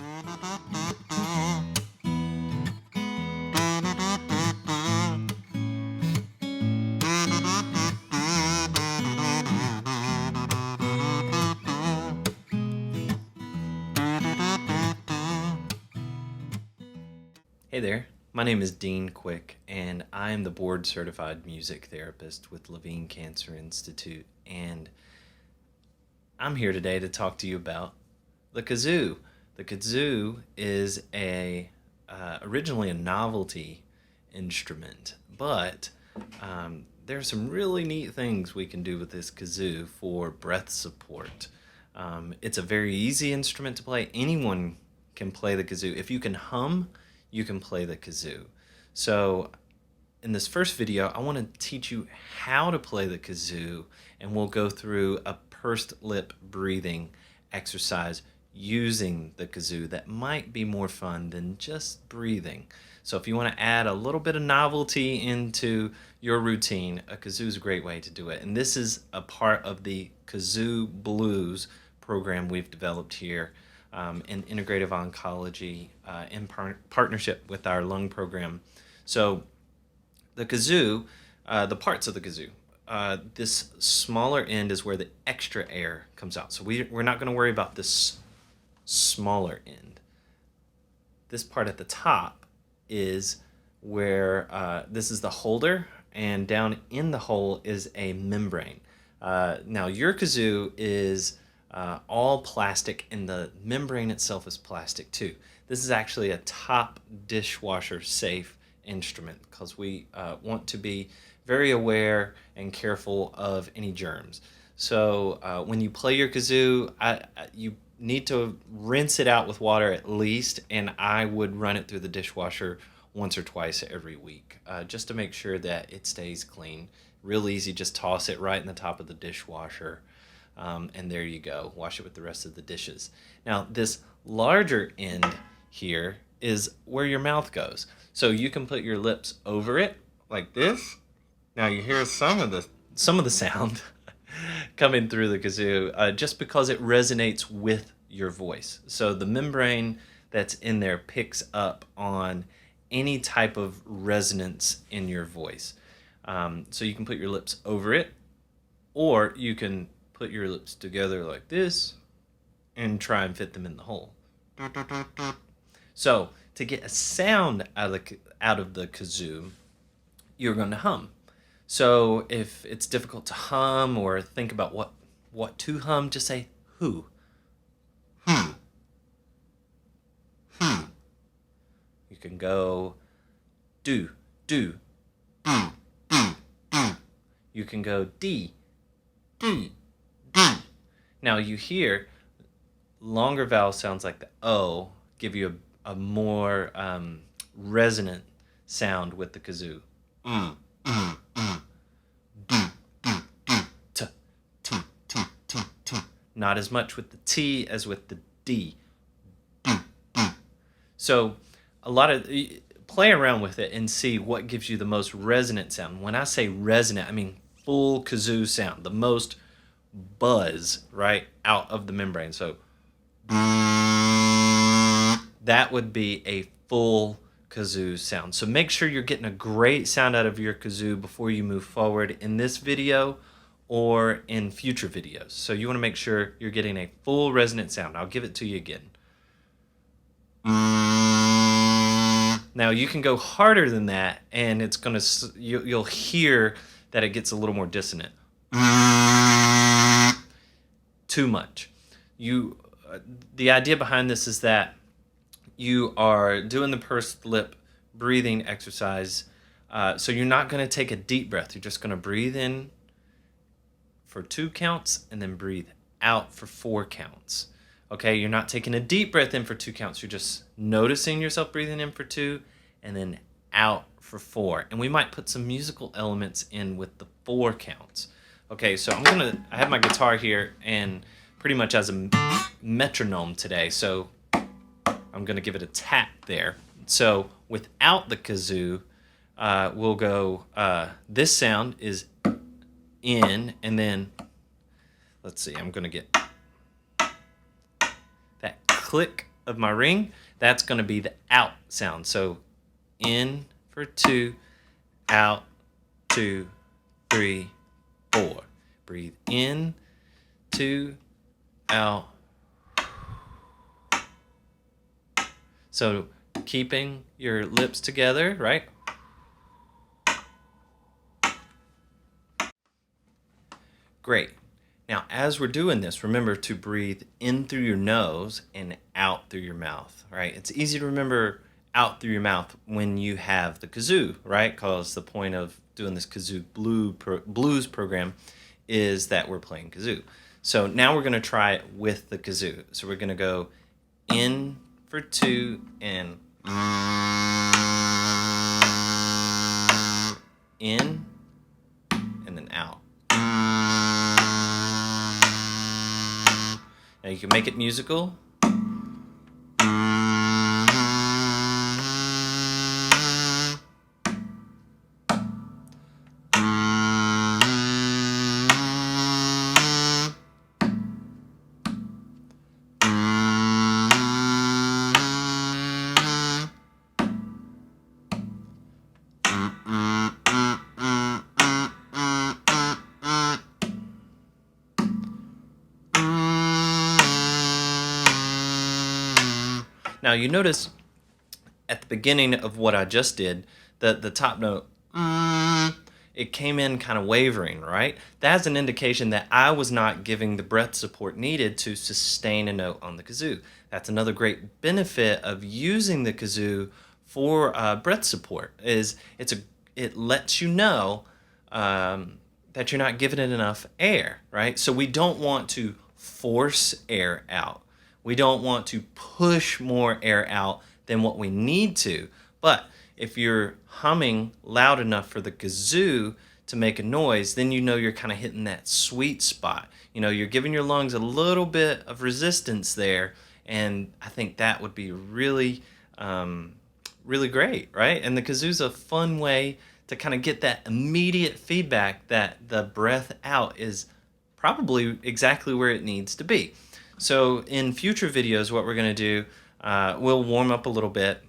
Hey there, my name is Dean Quick, and I am the board certified music therapist with Levine Cancer Institute, and I'm here today to talk to you about the kazoo. The kazoo is originally a novelty instrument, but there are some really neat things we can do with this kazoo for breath support. It's a very easy instrument to play. Anyone can play the kazoo. If you can hum, you can play the kazoo. So in this first video, I want to teach you how to play the kazoo, and we'll go through a pursed lip breathing exercise using the kazoo that might be more fun than just breathing. So if you want to add a little bit of novelty into your routine, a kazoo is a great way to do it. And this is a part of the Kazoo Blews program we've developed here in integrative oncology in partnership with our lung program. So the kazoo, the parts of the kazoo, this smaller end is where the extra air comes out. So we're not going to worry about this smaller end. This part at the top is where this is the holder, and down in the hole is a membrane. Now your kazoo is all plastic, and the membrane itself is plastic too. This is actually a top dishwasher safe instrument because we want to be very aware and careful of any germs. So when you play your kazoo, you need to rinse it out with water at least, and I would run it through the dishwasher once or twice every week just to make sure that it stays clean. Real easy, just toss it right in the top of the dishwasher. And there you go. Wash it with the rest of the dishes. Now, this larger end here is where your mouth goes. So you can put your lips over it like this. Now you hear some of the sound coming through the kazoo just because it resonates with your voice. So the membrane that's in there picks up on any type of resonance in your voice. So you can put your lips over it, or you can put your lips together like this and try and fit them in the hole. So to get a sound out of the kazoo, you're going to hum. So if it's difficult to hum or think about what to hum, just say who. Hmm. Hmm. You can go do. You can go D. Now you hear longer vowel sounds like the O give you a more resonant sound with the kazoo. T. Not as much with the T as with the D. So play around with it and see what gives you the most resonant sound. When I say resonant, I mean full kazoo sound, the most buzz right out of the membrane. So that would be a full kazoo sound. So make sure you're getting a great sound out of your kazoo before you move forward in this video or in future videos. So you want to make sure you're getting a full resonant sound. I'll give it to you again. Now you can go harder than that, and it's gonna you'll hear that it gets a little more dissonant. Too much. The idea behind this is that you are doing the pursed lip breathing exercise, so you're not going to take a deep breath. You're just going to breathe in for 2 counts and then breathe out for 4 counts. Okay, you're not taking a deep breath in for 2 counts. You're just noticing yourself breathing in for 2 and then out for 4. And we might put some musical elements in with the 4 counts. Okay, so I have my guitar here and pretty much as a metronome today, so I'm gonna give it a tap there. So without the kazoo, we'll go, this sound is in, and then, let's see, I'm gonna get that click of my ring, that's going to be the out sound. So in for 2, out, 2, 3, 4. Breathe in, 2, out. So keeping your lips together, right? Great. Now, as we're doing this, remember to breathe in through your nose and out through your mouth, right? It's easy to remember out through your mouth when you have the kazoo, right? Because the point of doing this Kazoo Blues program is that we're playing kazoo. So now we're going to try it with the kazoo. So we're going to go in for 2 and in and then out. Now you can make it musical. Now you notice at the beginning of what I just did, the top note, it came in kind of wavering, right? That's an indication that I was not giving the breath support needed to sustain a note on the kazoo. That's another great benefit of using the kazoo for breath support. It lets you know that you're not giving it enough air, right? So we don't want to force air out. We don't want to push more air out than what we need to. But if you're humming loud enough for the kazoo to make a noise, then you know you're kind of hitting that sweet spot. You know, you're giving your lungs a little bit of resistance there, and I think that would be really, really great, right? And the kazoo's a fun way to kind of get that immediate feedback that the breath out is probably exactly where it needs to be. So in future videos, what we're going to do, we'll warm up a little bit.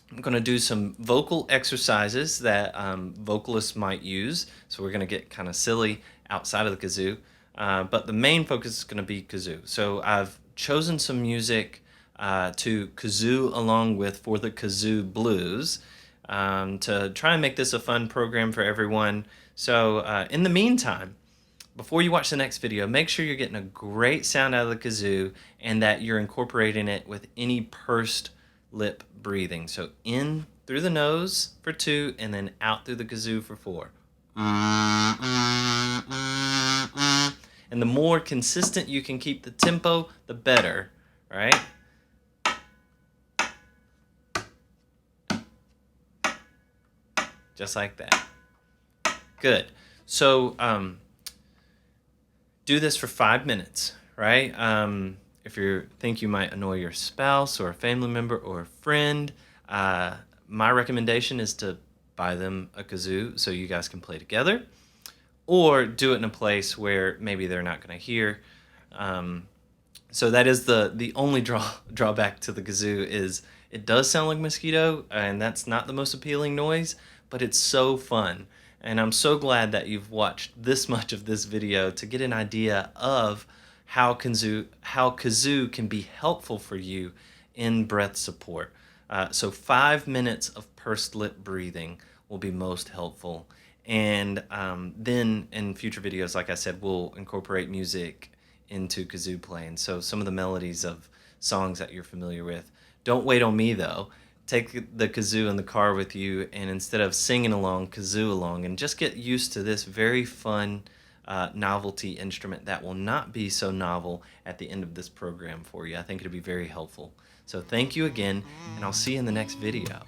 I'm going to do some vocal exercises that vocalists might use. So we're going to get kind of silly outside of the kazoo. But the main focus is going to be kazoo. So I've chosen some music to kazoo along with for the Kazoo Blues to try and make this a fun program for everyone. So in the meantime, before you watch the next video, make sure you're getting a great sound out of the kazoo and that you're incorporating it with any pursed lip breathing. So in through the nose for 2 and then out through the kazoo for 4. And the more consistent you can keep the tempo, the better, right? Just like that. Good. So, do this for 5 minutes, right? If you think you might annoy your spouse or a family member or a friend, my recommendation is to buy them a kazoo so you guys can play together, or do it in a place where maybe they're not going to hear. So that is the only drawback to the kazoo is it does sound like mosquito, and that's not the most appealing noise, but it's so fun. And I'm so glad that you've watched this much of this video to get an idea of how kazoo can be helpful for you in breath support. So 5 minutes of pursed lip breathing will be most helpful. And then in future videos, like I said, we'll incorporate music into kazoo playing. So some of the melodies of songs that you're familiar with. Don't wait on me though. Take the kazoo in the car with you, and instead of singing along, kazoo along, and just get used to this very fun novelty instrument that will not be so novel at the end of this program for you. I think it'll be very helpful. So thank you again, and I'll see you in the next video.